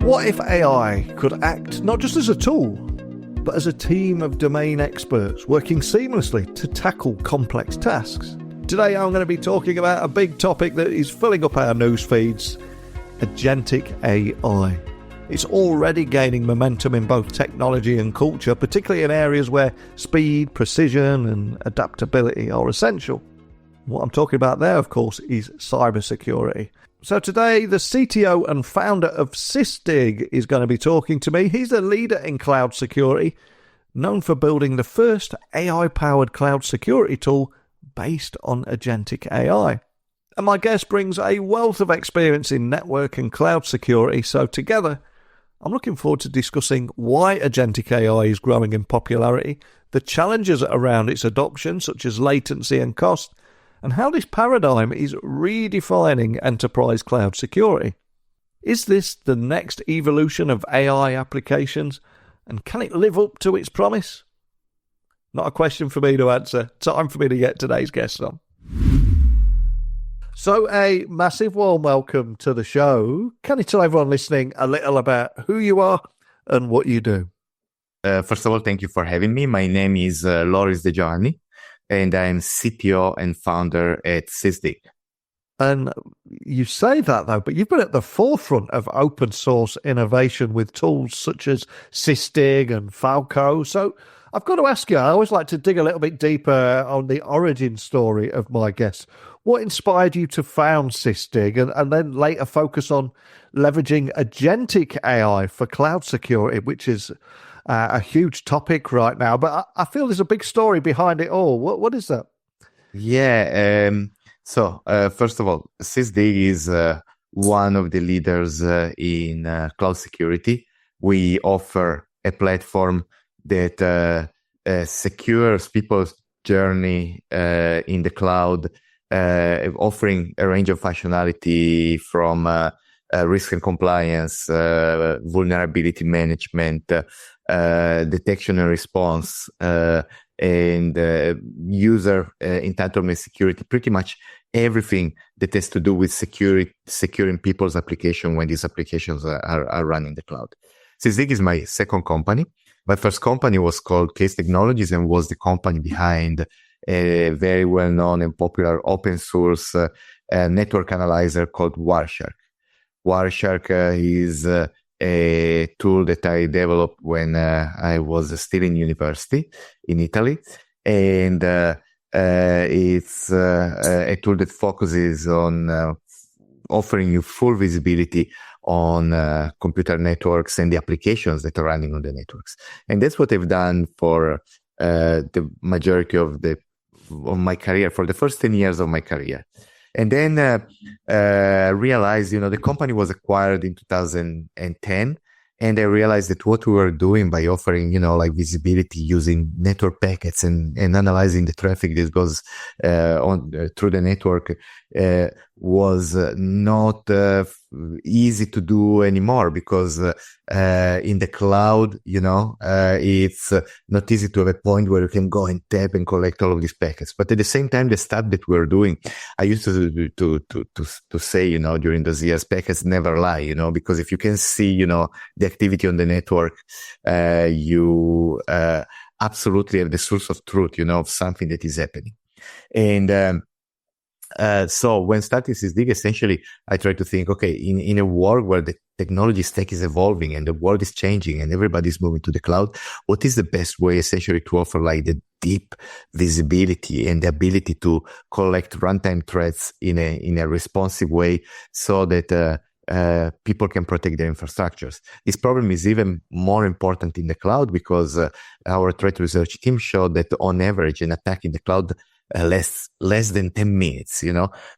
What if AI could act not just as a tool, but as a team of domain experts working seamlessly to tackle complex tasks? Today I'm going to be talking about a big topic that is filling up our news feeds, Agentic AI. It's already gaining momentum in both technology and culture, particularly in areas where speed, precision and adaptability are essential. What I'm talking about there, of course, is cybersecurity. So today, the CTO and founder of Sysdig is going to be talking to me. He's a leader in cloud security, known for building the first AI-powered cloud security tool based on Agentic AI. And my guest brings a wealth of experience in network and cloud security, so together, I'm looking forward to discussing why Agentic AI is growing in popularity, the challenges around its adoption, such as latency and cost, and how this paradigm is redefining enterprise cloud security. Is this the next evolution of AI applications, and can it live up to its promise? Not a question for me to answer. Time for me to get today's guest on. So a massive warm welcome to the show. Can you tell everyone listening a little about who you are and what you do? First of all, thank you for having me. My name is Loris Degioanni, and I'm CTO and founder at Sysdig. And you say that, though, but you've been at the forefront of open source innovation with tools such as Sysdig and Falco. So I've got to ask you, I always like to dig a little bit deeper on the origin story of my guests. What inspired you to found Sysdig and then later focus on leveraging Agentic AI for cloud security, which is a huge topic right now, but I feel there's a big story behind it all. What is that? Yeah. So first of all, Sysdig is one of the leaders in cloud security. We offer a platform that secures people's journey in the cloud, offering a range of functionality from risk and compliance, vulnerability management, detection and response, and user entitlement security, pretty much everything that has to do with securing people's application when these applications are running in the cloud. Sysdig is my second company. My first company was called Case Technologies and was the company behind a very well-known and popular open source network analyzer called Wireshark. Wireshark is a tool that I developed when I was still in university in Italy. And it's a tool that focuses on offering you full visibility on computer networks and the applications that are running on the networks. And that's what I've done for the majority of my career, for the first 10 years of my career. And then realized, the company was acquired in 2010. And I realized that what we were doing by offering, like visibility using network packets and analyzing the traffic that goes through the network was not easy to do anymore, because in the cloud, it's not easy to have a point where you can go and tap and collect all of these packets. But at the same time, the stuff that we're doing, I used to say, during those years, packets never lie, because if you can see, the activity on the network, you absolutely have the source of truth, of something that is happening. And so when starting Sysdig, essentially, I try to think, okay, in a world where the technology stack is evolving and the world is changing and everybody's moving to the cloud, what is the best way essentially to offer like the deep visibility and the ability to collect runtime threats in a responsive way so that people can protect their infrastructures. This problem is even more important in the cloud because our threat research team showed that on average, an attack in the cloud less than 10 minutes,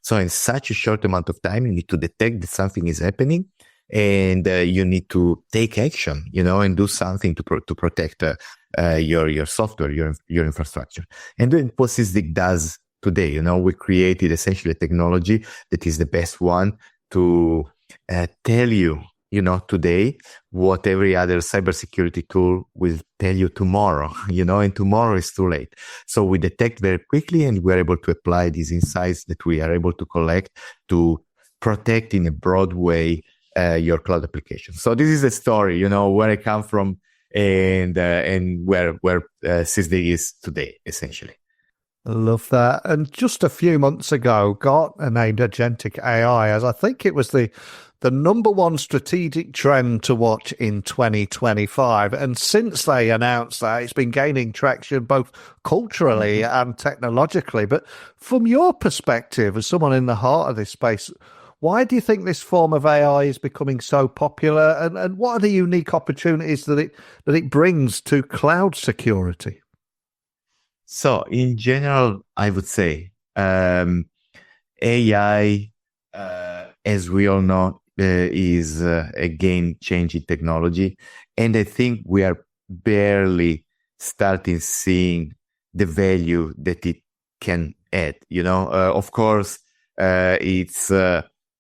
So in such a short amount of time, you need to detect that something is happening and you need to take action, and do something to protect your software, your infrastructure. And then what Sysdig does today, we created essentially a technology that is the best one to tell you, today what every other cybersecurity tool will tell you tomorrow, and tomorrow is too late. So we detect very quickly and we're able to apply these insights that we are able to collect to protect in a broad way your cloud application. So this is the story, where I come from and where Sysdig is today, essentially. I love that. And just a few months ago, Gartner named Agentic AI as I think it was the number one strategic trend to watch in 2025. And since they announced that, it's been gaining traction both culturally and technologically. But from your perspective, as someone in the heart of this space, why do you think this form of AI is becoming so popular? And what are the unique opportunities that it brings to cloud security? So in general, I would say AI, as we all know, is a game-changing technology. And I think we are barely starting seeing the value that it can add. Of course, it's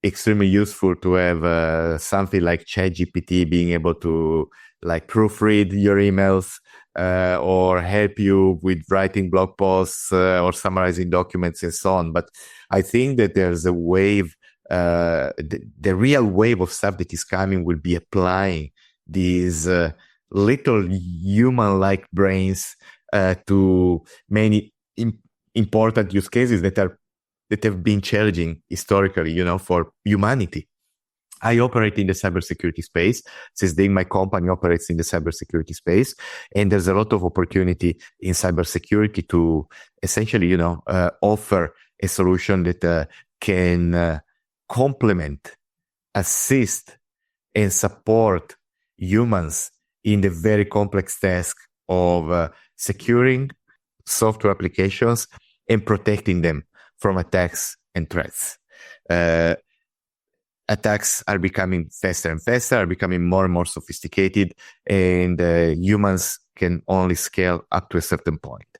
extremely useful to have something like ChatGPT being able to proofread your emails or help you with writing blog posts or summarizing documents and so on. But I think that there's a wave, the real wave of stuff that is coming will be applying these little human-like brains to many important use cases that have been challenging historically, for humanity. I operate in the cybersecurity space. Sysdig, my company, operates in the cybersecurity space, and there's a lot of opportunity in cybersecurity to essentially, offer a solution that can complement, assist, and support humans in the very complex task of securing software applications and protecting them from attacks and threats. Attacks are becoming faster and faster, are becoming more and more sophisticated, and humans can only scale up to a certain point.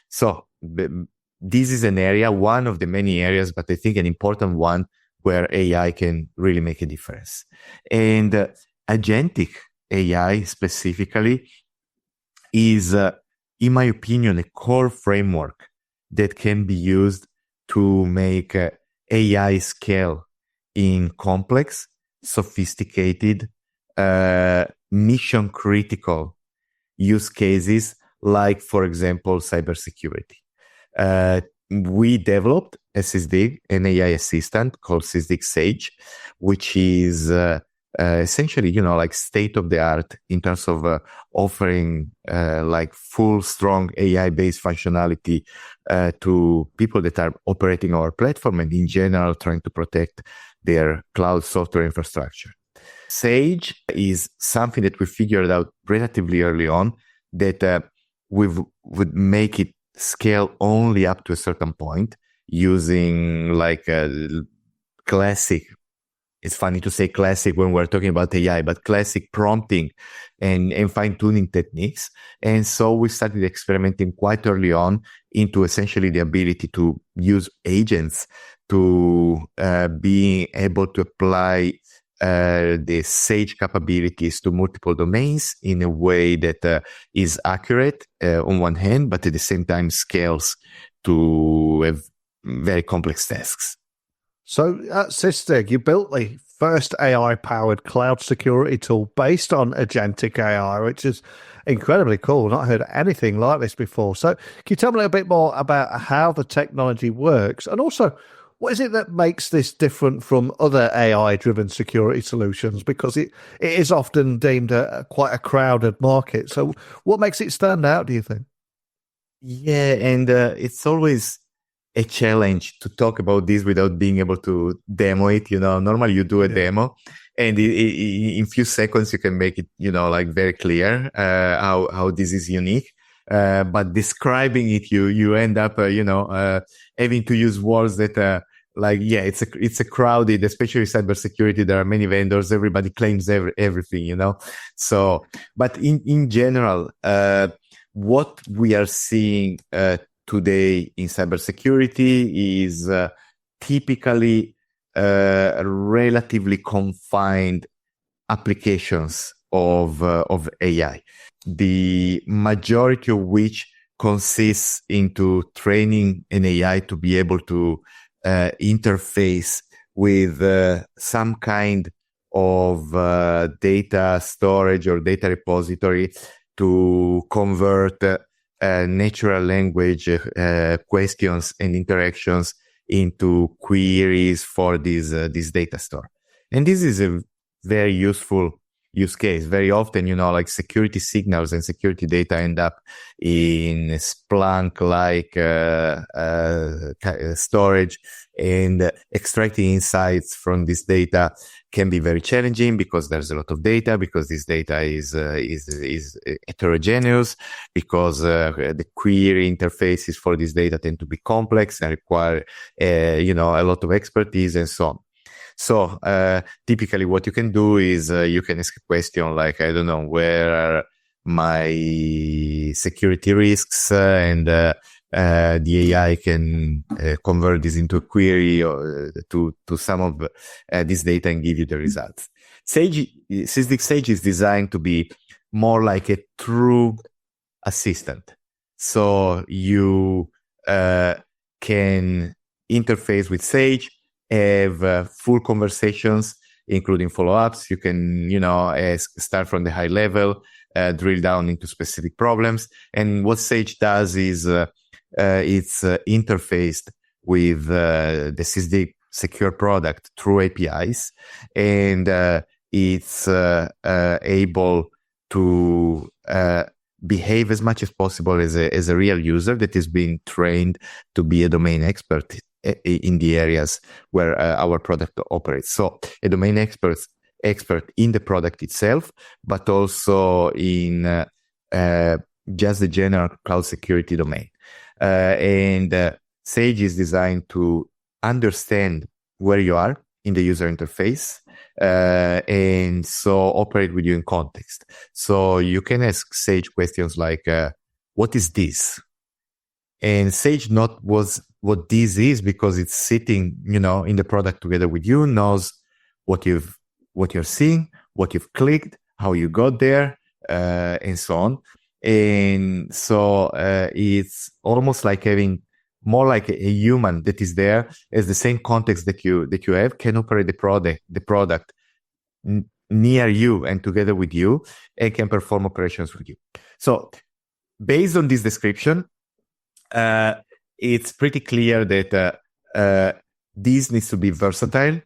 So this is an area, one of the many areas, but I think an important one where AI can really make a difference. And Agentic AI specifically is, in my opinion, a core framework that can be used to make AI scale in complex, sophisticated, mission-critical use cases, like, for example, cybersecurity. We developed at Sysdig an AI assistant called Sysdig Sage, which is essentially, state-of-the-art in terms of offering full, strong AI-based functionality to people that are operating our platform and in general trying to protect their cloud software infrastructure. Sage is something that we figured out relatively early on that we would make it scale only up to a certain point using classic. It's funny to say classic when we're talking about AI, but classic prompting and fine-tuning techniques. And so we started experimenting quite early on into essentially the ability to use agents to being able to apply the Sage capabilities to multiple domains in a way that is accurate on one hand, but at the same time scales to very complex tasks. So at Sysdig, you built the first AI-powered cloud security tool based on Agentic AI, which is incredibly cool. Not heard anything like this before. So can you tell me a little bit more about how the technology works? And also, what is it that makes this different from other AI-driven security solutions? Because it is often deemed quite a crowded market. So what makes it stand out, do you think? Yeah, and it's always a challenge to talk about this without being able to demo it. Normally you do a demo and in few seconds you can make it, very clear how this is unique. But describing it, you end up, having to use words that it's a crowded, especially cybersecurity. There are many vendors. Everybody claims everything, So, but in general, what we are seeing today in cybersecurity is typically relatively confined applications of AI. The majority of which consists into training an AI to be able to interface with some kind of data storage or data repository to convert natural language questions and interactions into queries for this data store. And this is a very useful use case. Very often, like security signals and security data end up in Splunk-like storage, and extracting insights from this data can be very challenging because there's a lot of data, because this data is heterogeneous, because the query interfaces for this data tend to be complex and require a lot of expertise and so on. So typically what you can do is you can ask a question like, I don't know, where are my security risks, and the AI can convert this into a query or to some of this data and give you the results. Sysdig Sage is designed to be more like a true assistant. So you can interface with Sage, have full conversations, including follow-ups. You can, start from the high level, drill down into specific problems. And what Sage does is it's interfaced with the Sysdig secure product through APIs, and it's able to behave as much as possible as a real user that is being trained to be a domain expert in the areas where our product operates. So a domain expert in the product itself, but also in just the general cloud security domain. And Sage is designed to understand where you are in the user interface, and so operate with you in context. So you can ask Sage questions like, what is this? And Sage not what this is, because it's sitting, in the product together with you, knows what you're seeing, what you've clicked, how you got there, and so on. And so it's almost like having more like a human that is there as the same context that you have, can operate the product near you and together with you, and can perform operations with you. So based on this description, it's pretty clear that this needs to be versatile.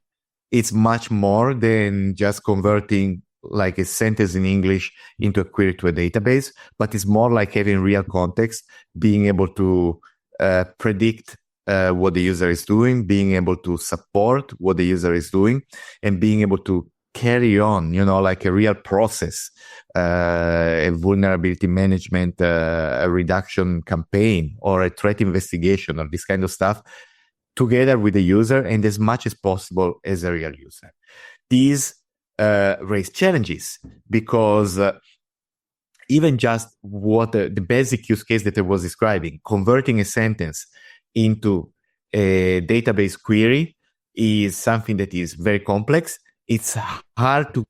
It's much more than just converting like a sentence in English into a query to a database, but it's more like having real context, being able to predict what the user is doing, being able to support what the user is doing, and being able to carry on, like a real process, a vulnerability management, a reduction campaign, or a threat investigation, or this kind of stuff, together with the user and as much as possible as a real user. These raise challenges because even just what the basic use case that I was describing, converting a sentence into a database query, is something that is very complex. It's hard to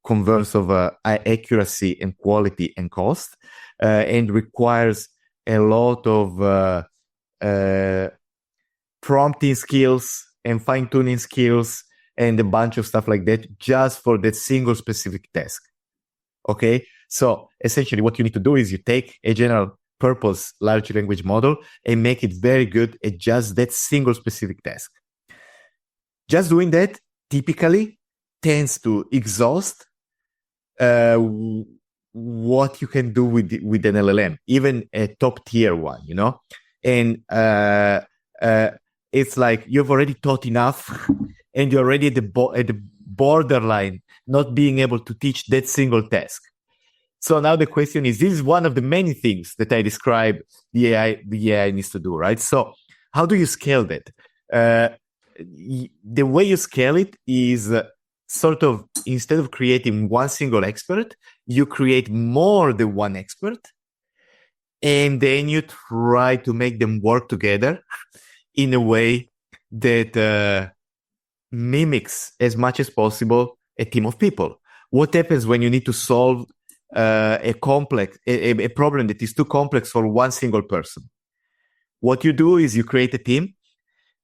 converse of accuracy and quality and cost, and requires a lot of prompting skills and fine-tuning skills and a bunch of stuff like that just for that single specific task. Okay, so essentially what you need to do is you take a general purpose large language model and make it very good at just that single specific task. Just doing that typically tends to exhaust what you can do with an LLM, even a top tier one, and it's like you've already taught enough and you're already at the borderline not being able to teach that single task. So now the question is, this is one of the many things that I describe the AI needs to do, right? So how do you scale that? The way you scale it is sort of, instead of creating one single expert, you create more than one expert, and then you try to make them work together in a way that mimics as much as possible a team of people. What happens when you need to solve a problem that is too complex for one single person? What you do is you create a team,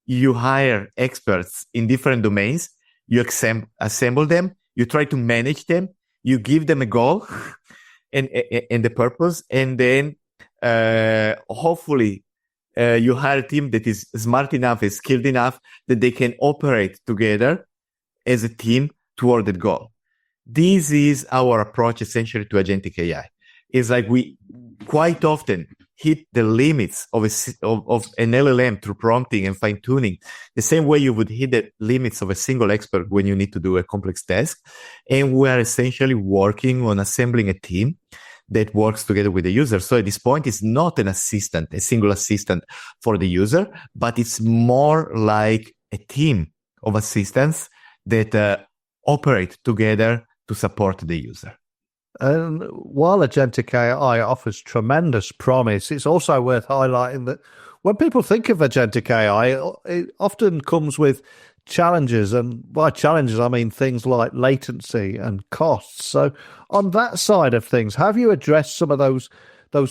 you hire experts in different domains, you assemble them, you try to manage them, you give them a goal and the purpose, and then hopefully you hire a team that is smart enough, is skilled enough that they can operate together as a team toward that goal. This is our approach essentially to agentic AI. It's like we quite often hit the limits of an LLM through prompting and fine tuning, the same way you would hit the limits of a single expert when you need to do a complex task. And we are essentially working on assembling a team that works together with the user. So at this point, it's not an assistant, a single assistant for the user, but it's more like a team of assistants that operate together to support the user. And while agentic AI offers tremendous promise, it's also worth highlighting that when people think of agentic AI, it often comes with challenges. And by challenges, I mean things like latency and costs. So on that side of things, have you addressed some of those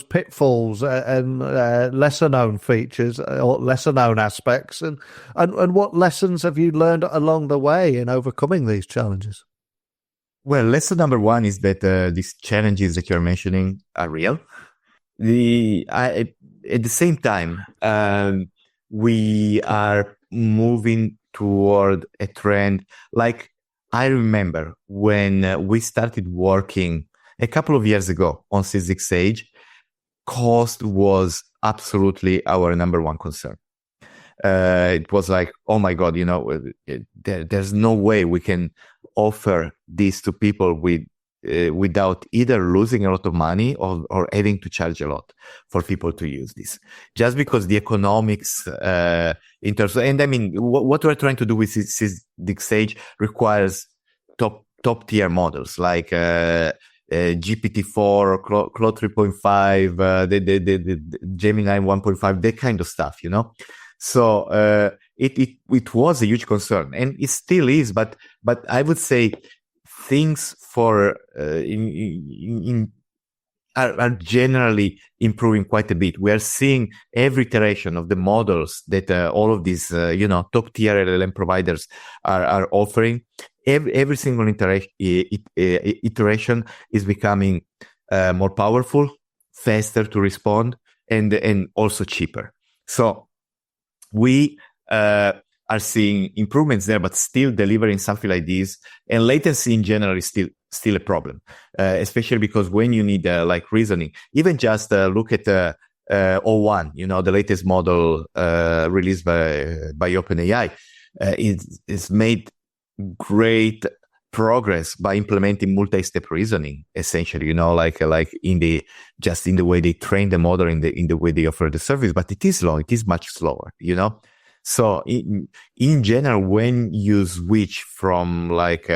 pitfalls and lesser known features or lesser known aspects? And what lessons have you learned along the way in overcoming these challenges? Well, lesson number one is that these challenges that you're mentioning are real. At the same time, we are moving toward a trend. Like I remember when we started working a couple of years ago on Sysdig Sage, cost was absolutely our number one concern. It was like, oh my God, there's no way we can offer this to people without either losing a lot of money or having to charge a lot for people to use this. Just because the economics in terms of, and I mean, what we're trying to do with Sysdig Sage requires top tier models like GPT-4 or Claude 3.5, the Gemini 1.5, that kind of stuff, So it was a huge concern, and it still is. But I would say things are generally improving quite a bit. We are seeing every iteration of the models that all of these top tier LLM providers are offering. Every single iteration is becoming more powerful, faster to respond, and also cheaper. So we are seeing improvements there, but still delivering something like this. And latency in general is still a problem, especially because when you need like reasoning, even just look at O1, the latest model released by OpenAI, it's made great progress by implementing multi-step reasoning, essentially, like in the way they train the model, in the way they offer the service. But it is slow. It is much slower, So in general, when you switch from like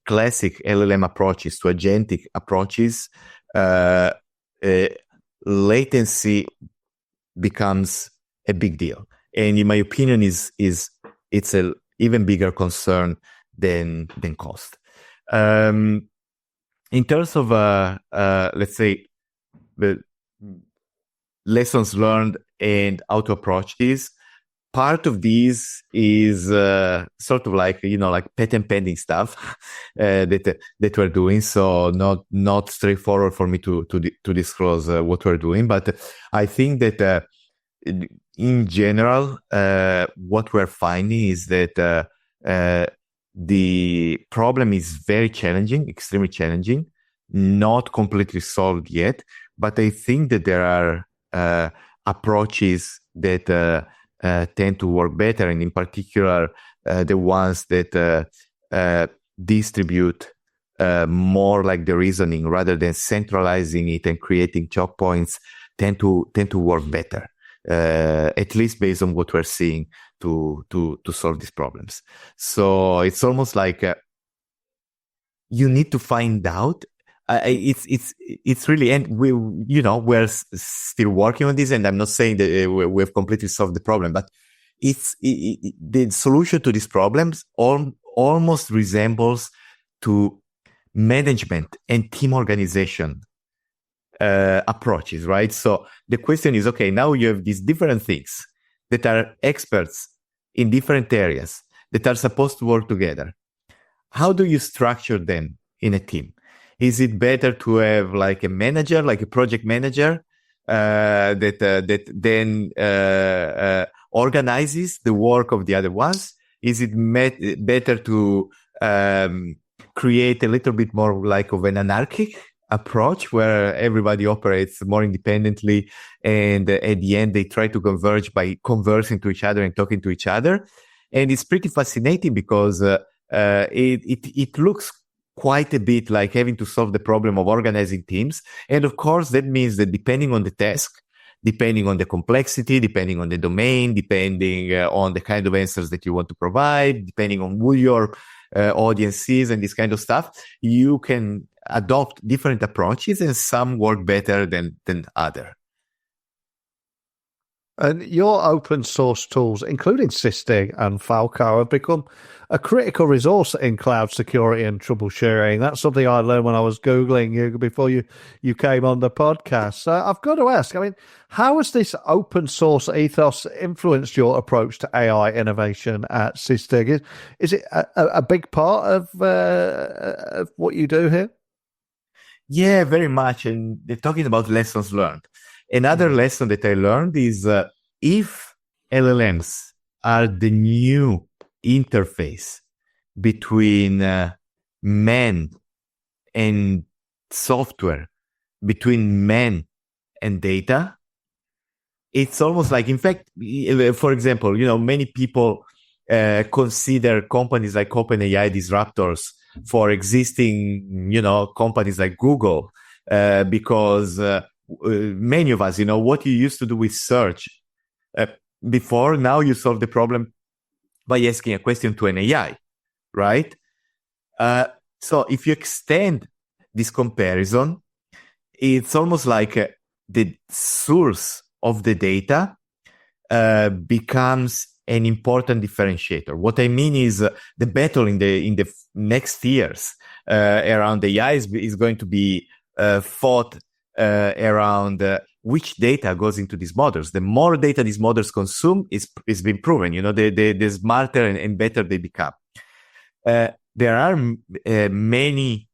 classic LLM approaches to agentic approaches, latency becomes a big deal, and in my opinion, it's a even bigger concern than cost. In terms of let's say the lessons learned and how to approach this, part of this is sort of like like patent pending stuff that we're doing. So not straightforward for me to disclose what we're doing, but I think that in general, what we're finding is that the problem is very challenging, extremely challenging, not completely solved yet. But I think that there are approaches that tend to work better, and in particular, the ones that distribute more like the reasoning rather than centralizing it and creating choke points tend to work better. At least based on what we're seeing to solve these problems. So it's almost like you need to find out. It's really, and we're still working on this, and I'm not saying that we have completely solved the problem, but the solution to these problems almost resembles to management and team organization approaches, right? So the question is, okay, now you have these different things that are experts in different areas that are supposed to work together. How do you structure them in a team? Is it better to have like a manager, like a project manager, that then organizes the work of the other ones? Is it better to create a little bit more like of an anarchic approach where everybody operates more independently, and at the end they try to converge by conversing to each other and talking to each other? And it's pretty fascinating because it looks quite a bit like having to solve the problem of organizing teams. And of course, that means that depending on the task, depending on the complexity, depending on the domain, depending on the kind of answers that you want to provide, depending on who your audience is and this kind of stuff, you can adopt different approaches, and some work better than other. And your open source tools, including Sysdig and Falco, have become a critical resource in cloud security and troubleshooting. That's something I learned when I was Googling you before you came on the podcast. So I've got to ask, I mean, how has this open source ethos influenced your approach to AI innovation at Sysdig? Is it a big part of what you do here? Yeah, very much. And they're talking about lessons learned. Another lesson that I learned is if LLMs are the new interface between man and software, between man and data, it's almost like, in fact, for example, many people consider companies like OpenAI disruptors for existing, companies like Google, because many of us, what you used to do with search before, now you solve the problem by asking a question to an AI, right? So if you extend this comparison, it's almost like the source of the data becomes an important differentiator. What I mean is the battle in the next years around AI is going to be fought around which data goes into these models. The more data these models consume is been proven. The smarter and better they become. There are many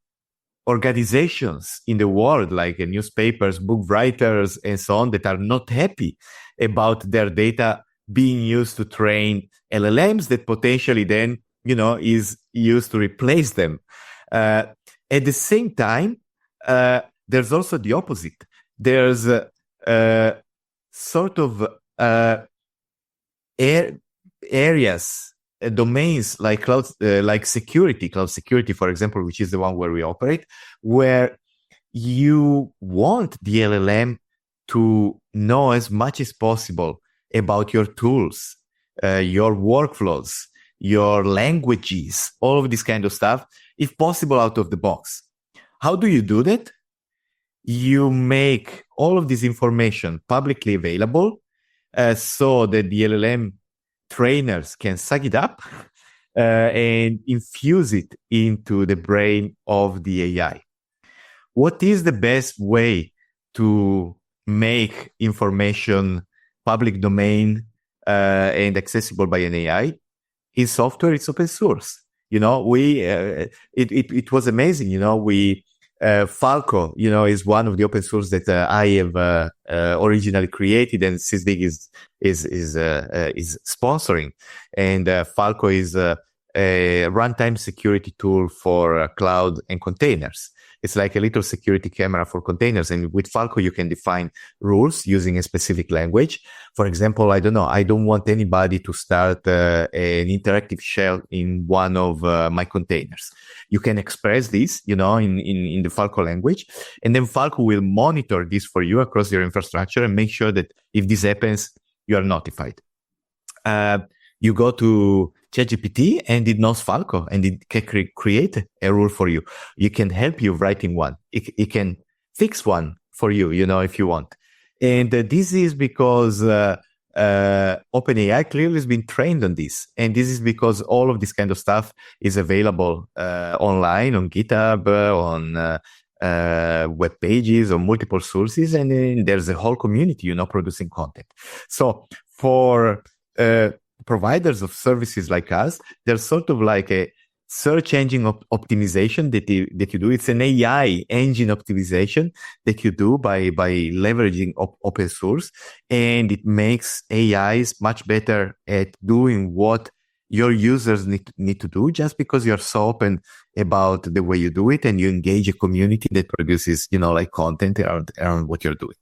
organizations in the world, like newspapers, book writers, and so on, that are not happy about their data being used to train LLMs that potentially then, is used to replace them. At the same time, there's also the opposite. There's sort of areas, domains like cloud security, for example, which is the one where we operate, where you want the LLM to know as much as possible about your tools, your workflows, your languages, all of this kind of stuff, if possible, out of the box. How do you do that? You make all of this information publicly available so that the LLM trainers can suck it up and infuse it into the brain of the AI. What is the best way to make information public domain and accessible by an AI? In software, it's open source. It was amazing. Falco, is one of the open source that I have originally created, and Sysdig is sponsoring. And Falco is a runtime security tool for cloud and containers. It's like a little security camera for containers. And with Falco, you can define rules using a specific language. For example, I don't want anybody to start an interactive shell in one of my containers. You can express this, in the Falco language. And then Falco will monitor this for you across your infrastructure and make sure that if this happens, you are notified. You go to ChatGPT and it knows Falco and it can create a rule for you. It can help you writing one. It can fix one for you, if you want. And this is because OpenAI clearly has been trained on this. And this is because all of this kind of stuff is available online, on GitHub, on web pages, on multiple sources. And then there's a whole community, producing content. So for providers of services like us, they're sort of like a search engine optimization that you do. It's an AI engine optimization that you do by leveraging open source, and it makes AIs much better at doing what your users need to do, just because you're so open about the way you do it and you engage a community that produces, like content around what you're doing.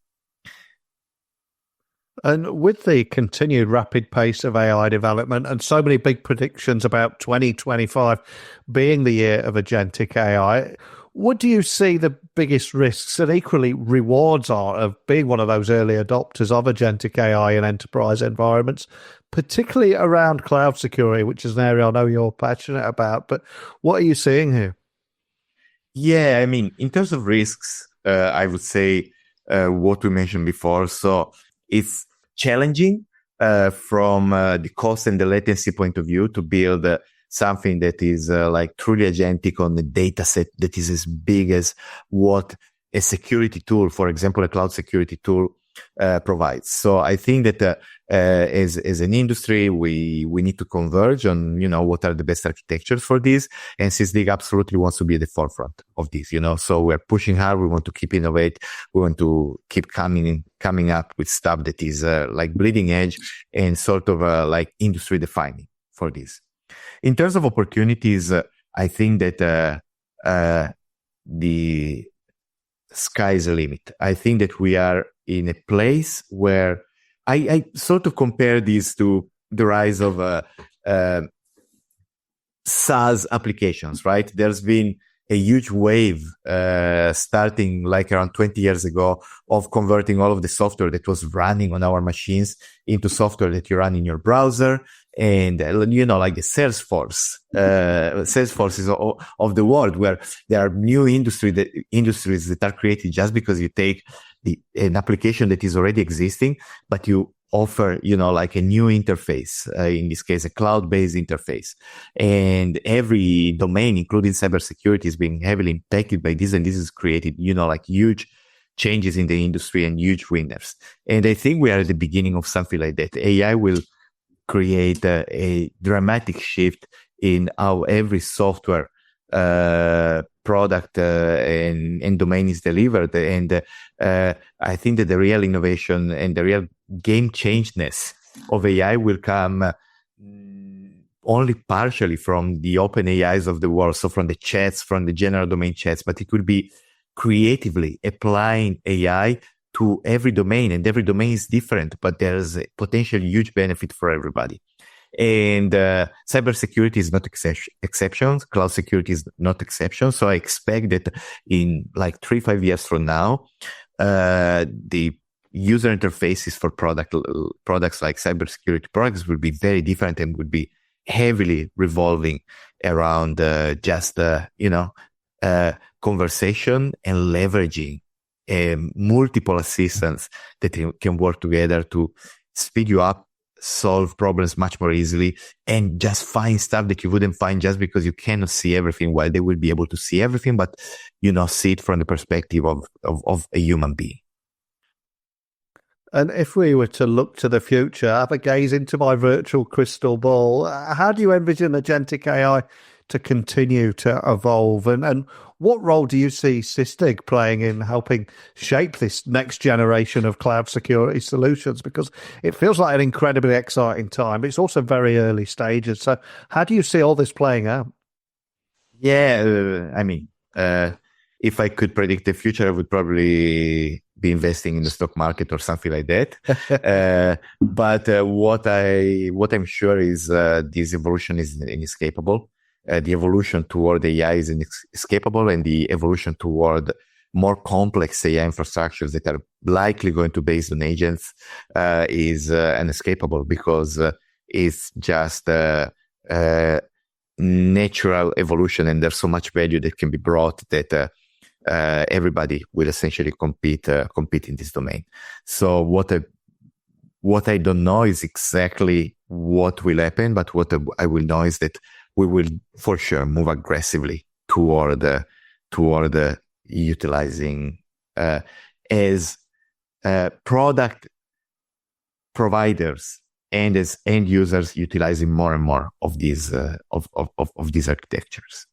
And with the continued rapid pace of AI development and so many big predictions about 2025 being the year of agentic AI, what do you see the biggest risks and equally rewards are of being one of those early adopters of agentic AI in enterprise environments, particularly around cloud security, which is an area I know you're passionate about, but what are you seeing here? Yeah, I mean, in terms of risks, I would say what we mentioned before. So it's challenging from the cost and the latency point of view to build something that is like truly agentic on a data set that is as big as what a security tool, for example, a cloud security tool, provides. So I think that as an industry, we need to converge on, what are the best architectures for this. And Sysdig absolutely wants to be at the forefront of this, so we're pushing hard. We want to keep innovate. We want to keep coming up with stuff that is like bleeding edge and sort of like industry defining for this. In terms of opportunities, I think that the sky's the limit. I think that we are in a place where I sort of compare this to the rise of SaaS applications, right? There's been a huge wave starting like around 20 years ago of converting all of the software that was running on our machines into software that you run in your browser. And, like the Salesforce of the world, where there are new industries that are created just because you take an application that is already existing, but you offer, like a new interface, in this case, a cloud-based interface. And every domain, including cybersecurity, is being heavily impacted by this. And this has created, like huge changes in the industry and huge winners. And I think we are at the beginning of something like that. AI will create a dramatic shift in how every software product and domain is delivered. And I think that the real innovation and the real game changeness of AI will come only partially from the open AIs of the world, so from the chats, from the general domain chats, but it will be creatively applying AI to every domain, and every domain is different, but there's a potential huge benefit for everybody. And cybersecurity is not exception. Cloud security is not exception. So I expect that in like 3-5 years from now, the user interfaces for products like cybersecurity products will be very different and would be heavily revolving around conversation and leveraging multiple assistants that can work together to speed you up, solve problems much more easily, and just find stuff that you wouldn't find just because you cannot see everything, while they will be able to see everything, but see it from the perspective of a human being. And if we were to look to the future, have a gaze into my virtual crystal ball, how do you envision agentic AI to continue to evolve? And what role do you see Sysdig playing in helping shape this next generation of cloud security solutions? Because it feels like an incredibly exciting time, but it's also very early stages. So how do you see all this playing out? Yeah, if I could predict the future, I would probably be investing in the stock market or something like that. But what I'm sure is this evolution is inescapable. The evolution toward AI is inescapable, and the evolution toward more complex AI infrastructures that are likely going to be based on agents is inescapable, because it's just natural evolution, and there's so much value that can be brought that everybody will essentially compete in this domain. So what I don't know is exactly what will happen, but what I will know is that we will for sure move aggressively toward utilizing as product providers and as end users utilizing more and more of these of these architectures.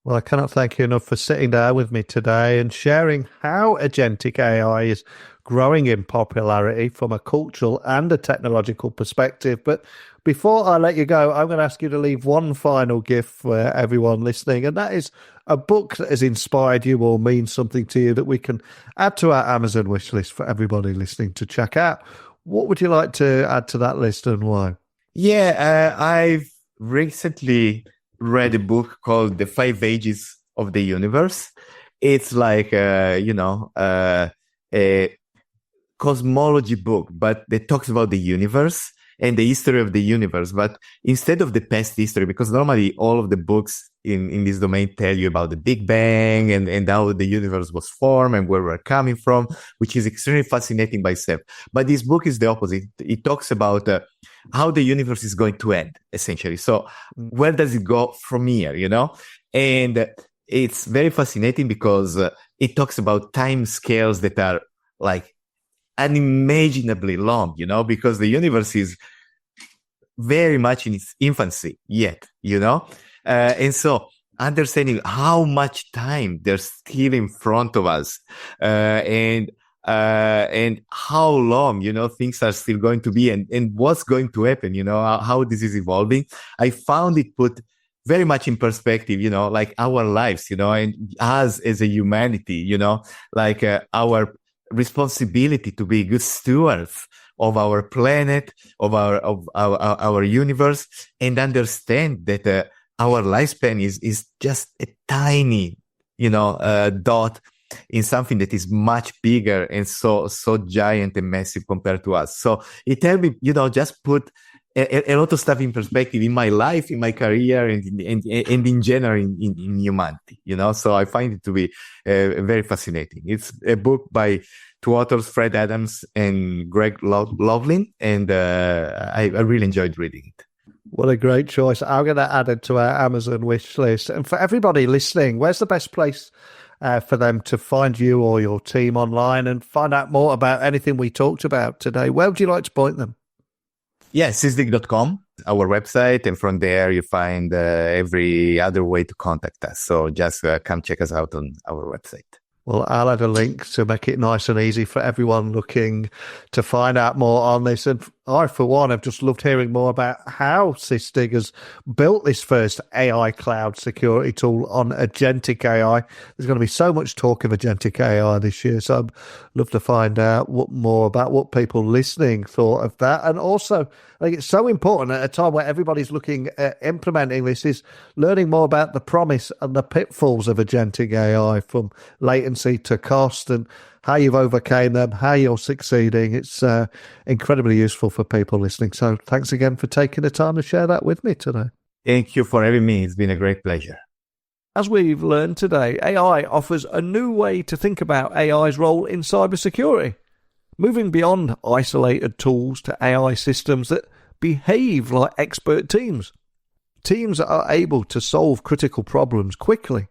Well, I cannot thank you enough for sitting down with me today and sharing how agentic AI is growing in popularity from a cultural and a technological perspective. But before I let you go, I'm going to ask you to leave one final gift for everyone listening, and that is a book that has inspired you or means something to you that we can add to our Amazon wish list for everybody listening to check out. What would you like to add to that list and why? Yeah, I've recently read a book called The 5 Ages of the Universe. It's like, a cosmology book, but that talks about the universe and the history of the universe. But instead of the past history, because normally all of the books in this domain tell you about the Big Bang and how the universe was formed and where we're coming from, which is extremely fascinating by itself. But this book is the opposite. It talks about how the universe is going to end, essentially. So where does it go from here, And it's very fascinating because it talks about time scales that are like unimaginably long, because the universe is very much in its infancy yet, and so understanding how much time there's still in front of us, and how long, things are still going to be and what's going to happen, how this is evolving. I found it put very much in perspective, like our lives, and us as a humanity, like our responsibility to be good stewards of our planet, of our universe, and understand that our lifespan is just a tiny, dot in something that is much bigger and so giant and massive compared to us. So it helped me, just put a lot of stuff in perspective in my life, in my career, and in general in humanity. So I find it to be very fascinating. It's a book by two authors, Fred Adams and Greg Loveland, and I really enjoyed reading it. What a great choice. I'm going to add it to our Amazon wish list. And for everybody listening, where's the best place for them to find you or your team online and find out more about anything we talked about today? Where would you like to point them? Yeah, sysdig.com, our website. And from there, you find every other way to contact us. So just come check us out on our website. Well, I'll add a link to make it nice and easy for everyone looking to find out more on this. And I, for one, have just loved hearing more about how Sysdig has built this first AI cloud security tool on Agentic AI. There's going to be so much talk of Agentic AI this year, so I'd love to find out more about what people listening thought of that. And also, I think it's so important at a time where everybody's looking at implementing this is learning more about the promise and the pitfalls of Agentic AI, from latency to cost, and how you've overcame them, how you're succeeding. It's incredibly useful for people listening. So thanks again for taking the time to share that with me today. Thank you for having me. It's been a great pleasure. As we've learned today, AI offers a new way to think about AI's role in cybersecurity, moving beyond isolated tools to AI systems that behave like expert teams. Teams that are able to solve critical problems quickly.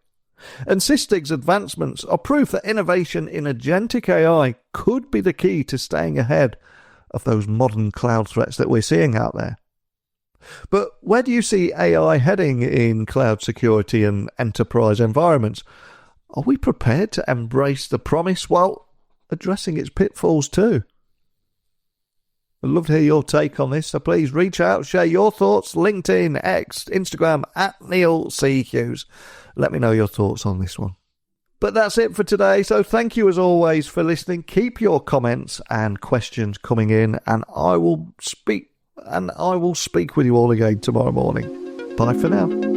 And Sysdig's advancements are proof that innovation in agentic AI could be the key to staying ahead of those modern cloud threats that we're seeing out there. But where do you see AI heading in cloud security and enterprise environments? Are we prepared to embrace the promise while addressing its pitfalls too? I'd love to hear your take on this, so please reach out, share your thoughts, LinkedIn, X, Instagram, @NeilCHughes. Let me know your thoughts on this one. But that's it for today, so thank you as always for listening. Keep your comments and questions coming in, and I will speak with you all again tomorrow morning. Bye for now.